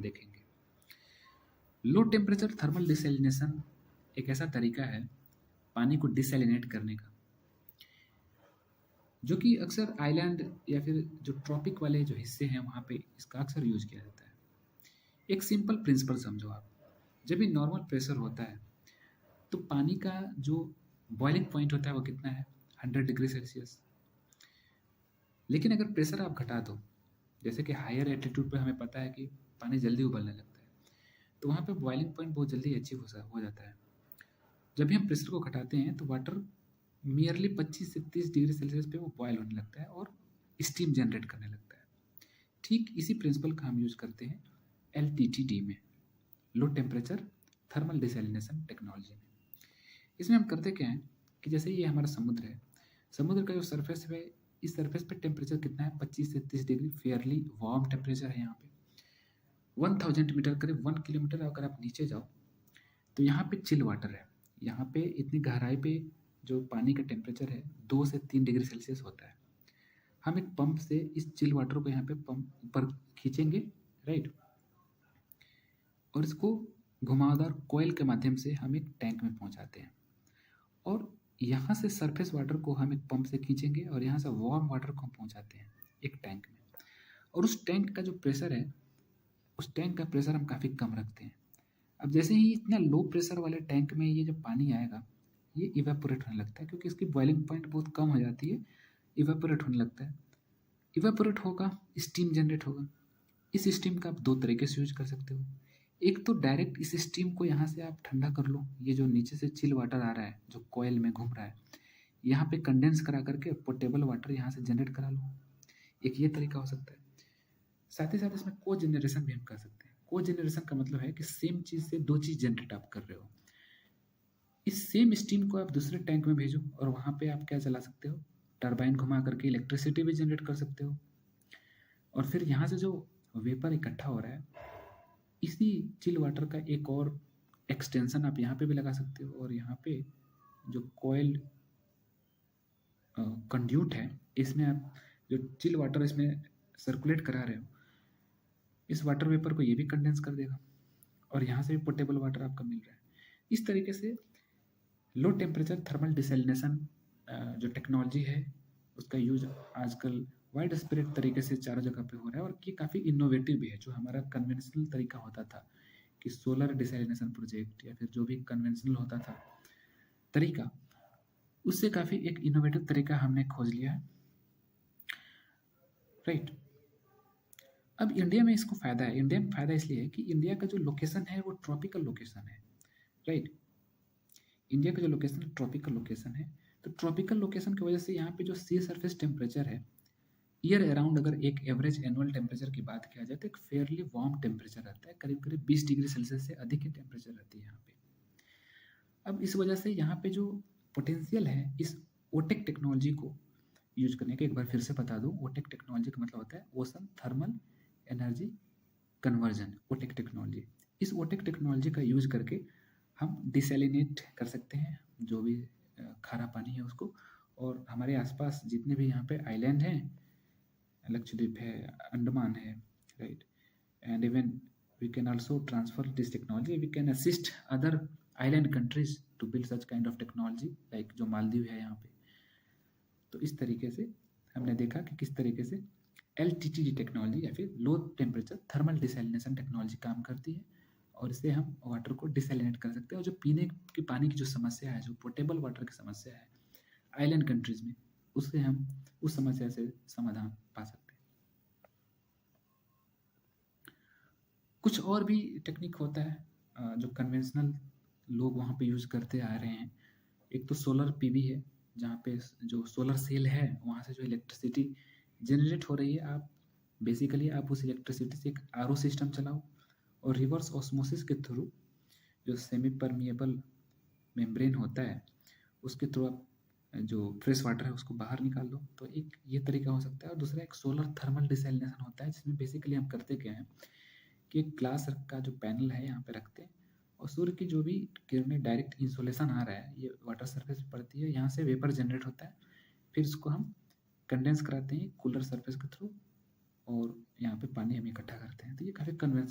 देखेंगे। Low temperature thermal desalination एक ऐसा तरीका है पानी को डिसैलिनेट करने का, जो कि अक्सर आइलैंड या फिर जो ट्रॉपिक वाले जो हिस्से हैं वहाँ पे इसका अक्सर यूज किया जाता है। एक सिंपल प्रिंसिपल समझो आप, जब भी नॉर्मल प्रेशर होता है तो पानी का जो बॉइलिंग पॉइंट होता है वो कितना है, 100 डिग्री सेल्सियस। लेकिन अगर प्रेशर आप घटा दो, जैसे कि हायर एल्टीट्यूड पे हमें पता है कि पानी जल्दी उबलने लगता है, तो वहाँ पे बॉइलिंग पॉइंट बहुत जल्दी अचीव हो जाता है। जब भी हम प्रेशर को घटाते हैं तो वाटर नियरली 25 से 30 डिग्री सेल्सियस पे वो बॉयल होने लगता है और स्टीम जनरेट करने लगता है। ठीक इसी प्रिंसिपल का हम यूज करते हैं LTTD में, low temperature thermal desalination technology में। इसमें हम करते क्या है कि जैसे ये हमारा समुद्र है, समुद्र का जो सरफेस है, इस सरफेस पे टेम्परेचर कितना है, 25 से 30 डिग्री फेयरली वार्म टेम्परेचर है। यहाँ पे 1000 मीटर करीब 1 किलोमीटर अगर आप नीचे जाओ तो यहाँ पे चिल वाटर है। यहाँ पे इतनी गहराई पे जो पानी का टेम्परेचर है 2 से 3 डिग्री सेल्सियस होता है। हम एक पंप से इस चिल वाटर को यहाँ पे पंप ऊपर खींचेंगे, राइट, और इसको घुमावदार कोयल के माध्यम से हम एक टैंक में पहुँचाते हैं। और यहाँ से सरफेस वाटर को हम एक पंप से खींचेंगे और यहाँ से वार्म वाटर को हम पहुँचाते हैं एक टैंक में। और उस टैंक का जो प्रेशर है, उस टैंक का प्रेशर हम काफ़ी कम रखते हैं। अब जैसे ही इतना लो प्रेशर वाले टैंक में ये जो पानी आएगा, ये इवेपोरेट होने लगता है, क्योंकि इसकी बॉइलिंग पॉइंट बहुत कम हो जाती है, इवेपोरेट होने लगता है। इवेपोरेट होगा, स्टीम जनरेट होगा। इस स्टीम का आप दो तरीके से यूज कर सकते हो। एक तो डायरेक्ट इस स्टीम को यहाँ से आप ठंडा कर लो, ये जो नीचे से चिल वाटर आ रहा है जो कोयल में घूम रहा है, यहाँ पे कंडेंस करा करके पोर्टेबल वाटर यहाँ से जनरेट करा लो, एक ये तरीका हो सकता है। साथ ही साथ इसमें को जनरेशन भी हम कर सकते हैं। को जनरेशन का मतलब है कि सेम चीज़ से दो चीज़ जनरेट आप कर रहे हो। इस सेम स्टीम को आप दूसरे टैंक में भेजो और वहाँ पे आप क्या चला सकते हो, टरबाइन घुमा करके इलेक्ट्रिसिटी भी जनरेट कर सकते हो। और फिर यहाँ से जो वेपर इकट्ठा हो रहा है, इसी चिल वाटर का एक और एक्सटेंशन आप यहाँ पे भी लगा सकते हो। और यहाँ पे जो कोयल कंड्यूट है, इसमें आप जो चिल वाटर इसमें सर्कुलेट करा रहे हो, इस वाटर वेपर को ये भी कंडेंस कर देगा और यहाँ से भी पोर्टेबल वाटर आपका मिल रहा है। इस तरीके से लो टेम्परेचर थर्मल डिसैलिनेशन जो टेक्नोलॉजी है, उसका यूज आजकल वाइड स्प्रेड तरीके से चारों जगह पे हो रहा है। और ये काफ़ी इनोवेटिव भी है। जो हमारा कन्वेंशनल तरीका होता था कि सोलर डिसैलिनेशन प्रोजेक्ट या फिर जो भी कन्वेंशनल होता था तरीका, उससे काफ़ी एक इनोवेटिव तरीका हमने खोज लिया है, राइट। अब इंडिया में इसको फ़ायदा है। इंडिया में फ़ायदा इसलिए है कि इंडिया का जो लोकेशन है वो ट्रॉपिकल लोकेशन है, राइट। इंडिया का जो लोकेशन ट्रॉपिकल लोकेशन है, तो ट्रॉपिकल लोकेशन की वजह से यहाँ पे जो सी सरफेस टेम्परेचर है, ईयर अराउंड अगर एक एवरेज एनुअल टेम्परेचर की बात किया जाए तो एक फेयरली वार्म टेम्परेचर रहता है, करीब करीब 20 डिग्री सेल्सियस से अधिक की टेम्परेचर रहती है यहाँ पे। अब इस वजह से यहाँ पे जो पोटेंशियल है इस ओटेक टेक्नोलॉजी को यूज करने का, एक बार फिर से बता दूँ, ओटेक टेक्नोलॉजी का मतलब होता है ocean thermal energy conversion, OTEC technology. इस ओटेक टेक्नोलॉजी का यूज करके हम डिसैलिनेट कर सकते हैं जो भी खारा पानी है उसको। और हमारे आसपास जितने भी यहाँ पे आइलैंड हैं, लक्षद्वीप है, अंडमान है, right, and even we can also transfer this technology, we can assist other island countries to build such kind of technology, like जो मालदीव है यहाँ पे। तो इस तरीके से हमने देखा कि किस तरीके से LTTD टेक्नोलॉजी या फिर low temperature thermal desalination technology काम करती है। और इससे हम वाटर को डिसैलिनेट कर सकते हैं। और जो पीने के पानी की जो समस्या है, जो पोर्टेबल वाटर की समस्या है आइलैंड कंट्रीज में, उससे हम उस समस्या से समाधान पा सकते हैं। कुछ और भी टेक्निक होता है जो कन्वेंशनल लोग वहाँ पे यूज़ करते आ रहे हैं। एक तो सोलर PV है, जहाँ पे जो सोलर सेल है वहाँ से जो इलेक्ट्रिसिटी जनरेट हो रही है, आप बेसिकली आप उस इलेक्ट्रिसिटी से एक RO सिस्टम चलाओ और रिवर्स ऑस्मोसिस के थ्रू जो सेमी परमिएबल मेम्ब्रेन होता है उसके थ्रू आप जो फ्रेश वाटर है उसको बाहर निकाल दो। तो एक ये तरीका हो सकता है। और दूसरा एक सोलर थर्मल डिसैलिनेशन होता है, जिसमें बेसिकली हम करते क्या है कि एक ग्लास का जो पैनल है यहाँ पे रखते हैं और सूर्य की जो भी किरणें डायरेक्ट इंसोलेशन आ रहा है ये वाटर सरफेस पर पड़ती है, यहाँ से वेपर जनरेट होता है, फिर इसको हम कंडेंस कराते हैं कूलर सरफेस के थ्रू और यहाँ पे पानी हम इकट्ठा करते हैं। तो ये काफ़ी कन्वेंस